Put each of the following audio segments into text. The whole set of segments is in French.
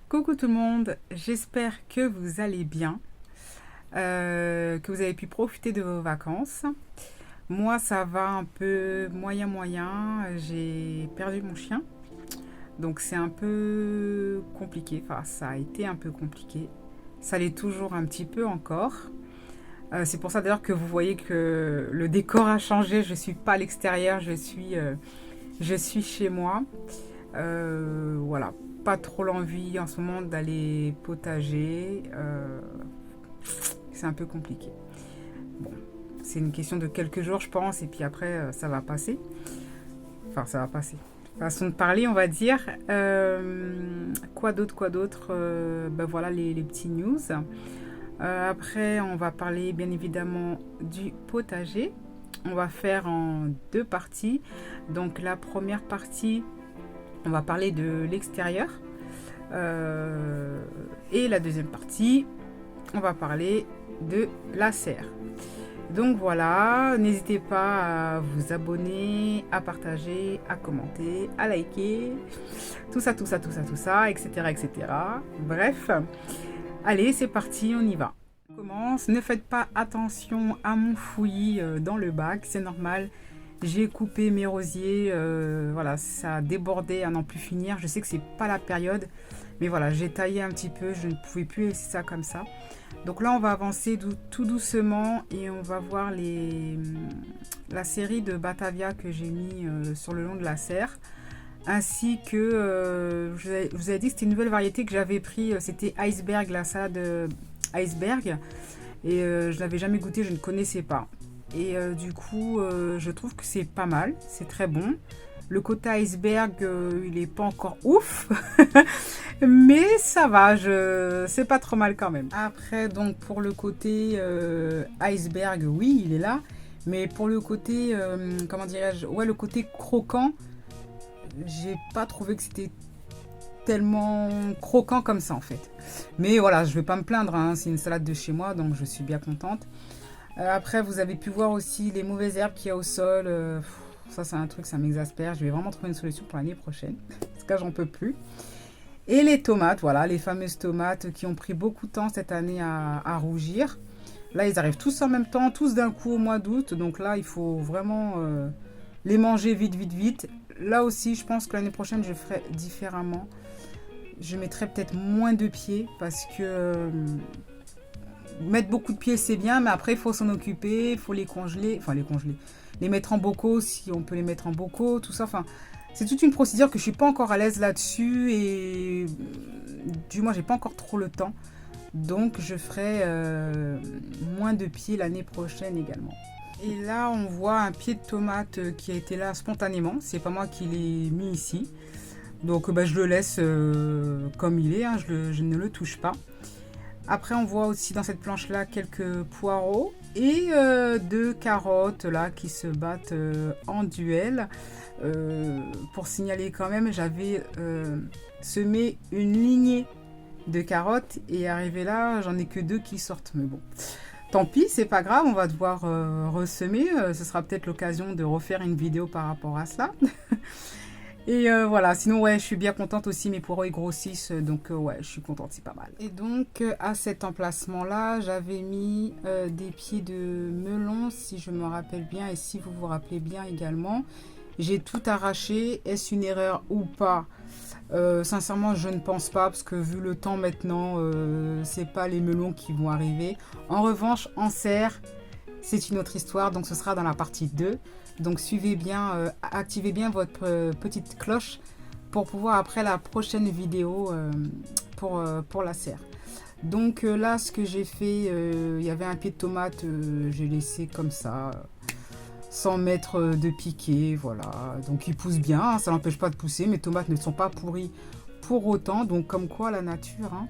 Coucou tout le monde, j'espère que vous allez bien, que vous avez pu profiter de vos vacances. Moi ça va un peu moyen, j'ai perdu mon chien, donc c'est un peu compliqué, enfin ça a été un peu compliqué, ça l'est toujours un petit peu encore. C'est pour ça d'ailleurs que vous voyez que le décor a changé, je suis pas à l'extérieur, je suis chez moi. Voilà, pas trop l'envie en ce moment d'aller potager. C'est un peu compliqué. Bon, c'est une question de quelques jours, je pense, et puis après, ça va passer. Enfin, ça va passer. Façon de parler, on va dire. Quoi d'autre Ben voilà les petits news. Après, on va parler bien évidemment du potager. On va faire en deux parties. Donc la première partie, on va parler de l'extérieur. Et la deuxième partie, on va parler de la serre. Donc voilà, n'hésitez pas à vous abonner, à partager, à commenter, à liker, tout ça, etc., etc. Bref, allez, c'est parti, on y va. On commence, ne faites pas attention à mon fouillis dans le bac, c'est normal. J'ai coupé mes rosiers, voilà, ça a débordé à n'en plus finir. Je sais que c'est pas la période, mais voilà, j'ai taillé un petit peu, je ne pouvais plus laisser ça comme ça. Donc là, on va avancer tout doucement et on va voir la série de Batavia que j'ai mis sur le long de la serre. Ainsi que, je vous avais dit que c'était une nouvelle variété que j'avais pris, c'était Iceberg, la salade Iceberg. Et je n'avais jamais goûté, je ne connaissais pas. Et du coup, je trouve que c'est pas mal, c'est très bon. Le côté iceberg, il n'est pas encore ouf, mais ça va, c'est pas trop mal quand même. Après, donc pour le côté iceberg, oui, il est là. Mais pour le côté, comment dirais-je, ouais, le côté croquant, j'ai pas trouvé que c'était tellement croquant comme ça en fait. Mais voilà, je vais pas me plaindre, hein, c'est une salade de chez moi, donc je suis bien contente. Après, vous avez pu voir aussi les mauvaises herbes qu'il y a au sol. Ça, c'est un truc, ça m'exaspère. Je vais vraiment trouver une solution pour l'année prochaine. Parce que j'en peux plus. Et les tomates, voilà, les fameuses tomates qui ont pris beaucoup de temps cette année à rougir. Là, ils arrivent tous en même temps, tous d'un coup au mois d'août. Donc là, il faut vraiment les manger vite. Là aussi, je pense que l'année prochaine, je ferai différemment. Je mettrai peut-être moins de pieds parce que mettre beaucoup de pieds, c'est bien, mais après, il faut s'en occuper, il faut les congeler, les mettre en bocaux si on peut les mettre en bocaux, tout ça. Enfin, c'est toute une procédure que je suis pas encore à l'aise là-dessus et du moins, j'ai pas encore trop le temps. Donc, je ferai moins de pieds l'année prochaine également. Et là, on voit un pied de tomate qui a été là spontanément. C'est pas moi qui l'ai mis ici. Donc, je le laisse comme il est. Hein, je ne le touche pas. Après, on voit aussi dans cette planche-là quelques poireaux et deux carottes là qui se battent en duel. Pour signaler quand même, j'avais semé une lignée de carottes et arrivé là, j'en ai que deux qui sortent. Mais bon, tant pis, c'est pas grave, on va devoir ressemer. Ce sera peut-être l'occasion de refaire une vidéo par rapport à cela. Et voilà, sinon ouais, je suis bien contente aussi, mes poireaux ils grossissent, donc ouais, je suis contente, c'est pas mal. Et donc à cet emplacement-là, j'avais mis des pieds de melon, si je me rappelle bien, et si vous vous rappelez bien également. J'ai tout arraché, est-ce une erreur ou pas? Sincèrement, je ne pense pas, parce que vu le temps maintenant, c'est pas les melons qui vont arriver. En revanche, en serre, c'est une autre histoire, donc ce sera dans la partie 2. Donc suivez bien, activez bien votre petite cloche pour pouvoir après la prochaine vidéo pour la serre. Donc là, ce que j'ai fait, il y avait un pied de tomate, j'ai laissé comme ça, sans mettre de piquet, voilà. Donc il pousse bien, hein, ça n'empêche pas de pousser, mes tomates ne sont pas pourries pour autant, donc comme quoi la nature, hein.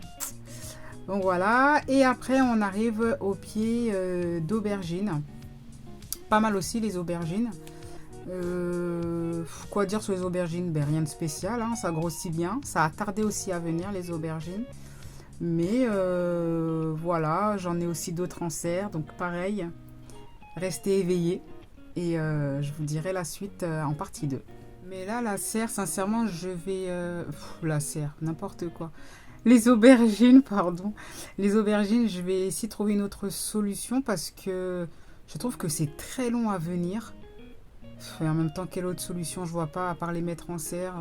Donc voilà, et après on arrive au pied d'aubergine. Pas mal aussi les aubergines. Quoi dire sur les aubergines? Ben, rien de spécial, hein, ça grossit bien. Ça a tardé aussi à venir les aubergines. Mais voilà, j'en ai aussi d'autres en serre. Donc pareil, restez éveillés. Et je vous dirai la suite en partie 2. Mais là, la serre, sincèrement, je vais... la serre, n'importe quoi. Les aubergines, pardon. Les aubergines, je vais essayer de trouver une autre solution parce que je trouve que c'est très long à venir. Et en même temps, quelle autre solution je vois pas à part les mettre en serre.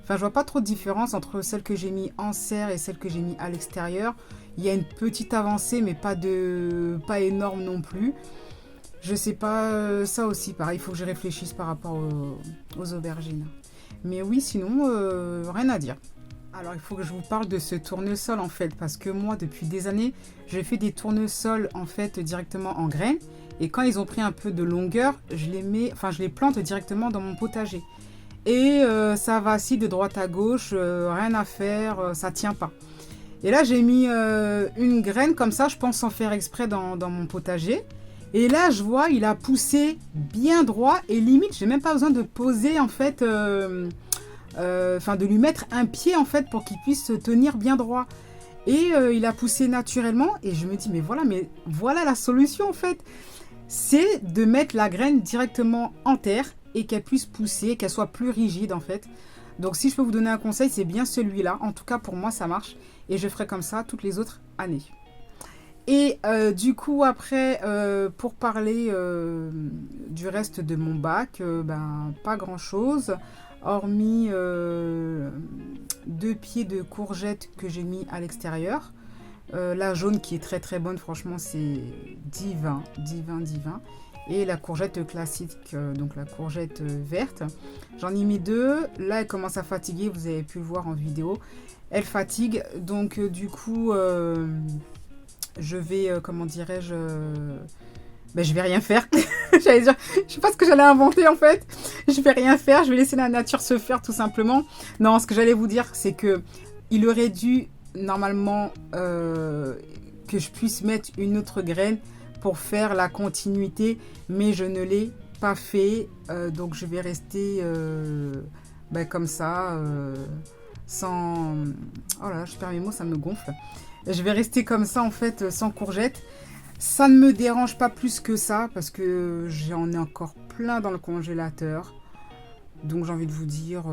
Enfin, je vois pas trop de différence entre celles que j'ai mis en serre et celles que j'ai mis à l'extérieur. Il y a une petite avancée, mais pas énorme non plus. Je sais pas, ça aussi, pareil, il faut que je réfléchisse par rapport aux aubergines. Mais oui, sinon, rien à dire. Alors, il faut que je vous parle de ce tournesol en fait, parce que moi, depuis des années, je fais des tournesols en fait directement en graines. Et quand ils ont pris un peu de longueur, je les plante directement dans mon potager. Et ça vacille de droite à gauche, rien à faire, ça tient pas. Et là, j'ai mis une graine comme ça, je pense sans faire exprès dans mon potager. Et là, je vois, il a poussé bien droit et limite, j'ai même pas besoin de poser en fait, de lui mettre un pied en fait pour qu'il puisse se tenir bien droit. Et il a poussé naturellement et je me dis mais voilà la solution en fait. C'est de mettre la graine directement en terre et qu'elle puisse pousser, qu'elle soit plus rigide en fait. Donc si je peux vous donner un conseil, c'est bien celui-là. En tout cas pour moi ça marche et je ferai comme ça toutes les autres années. Et du coup après pour parler du reste de mon bac, pas grand chose hormis 2 pieds de courgettes que j'ai mis à l'extérieur. La jaune qui est très très bonne, franchement c'est divin, divin, divin. Et la courgette classique, donc la courgette verte. J'en ai mis 2. Là elle commence à fatiguer, vous avez pu le voir en vidéo. Elle fatigue, donc du coup je vais, je vais rien faire. J'allais dire, je sais pas ce que j'allais inventer en fait. Je vais rien faire, je vais laisser la nature se faire tout simplement. Non, ce que j'allais vous dire, c'est que il aurait dû normalement que je puisse mettre une autre graine pour faire la continuité, mais je ne l'ai pas fait. Donc je vais rester comme ça, sans... Oh là là, je perds mes mots, ça me gonfle. Je vais rester comme ça en fait, sans courgettes. Ça ne me dérange pas plus que ça parce que j'en ai encore plein dans le congélateur. Donc j'ai envie de vous dire,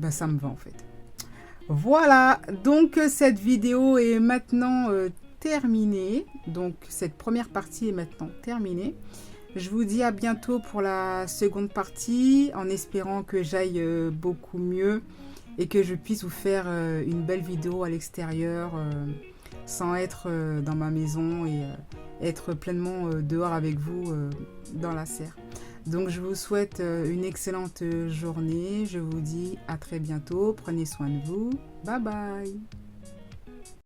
ça me va en fait. Voilà, donc cette vidéo est maintenant terminée. Donc cette première partie est maintenant terminée. Je vous dis à bientôt pour la seconde partie en espérant que j'aille beaucoup mieux et que je puisse vous faire une belle vidéo à l'extérieur sans être dans ma maison et être pleinement dehors avec vous dans la serre. Donc je vous souhaite une excellente journée. Je vous dis à très bientôt. Prenez soin de vous. Bye bye.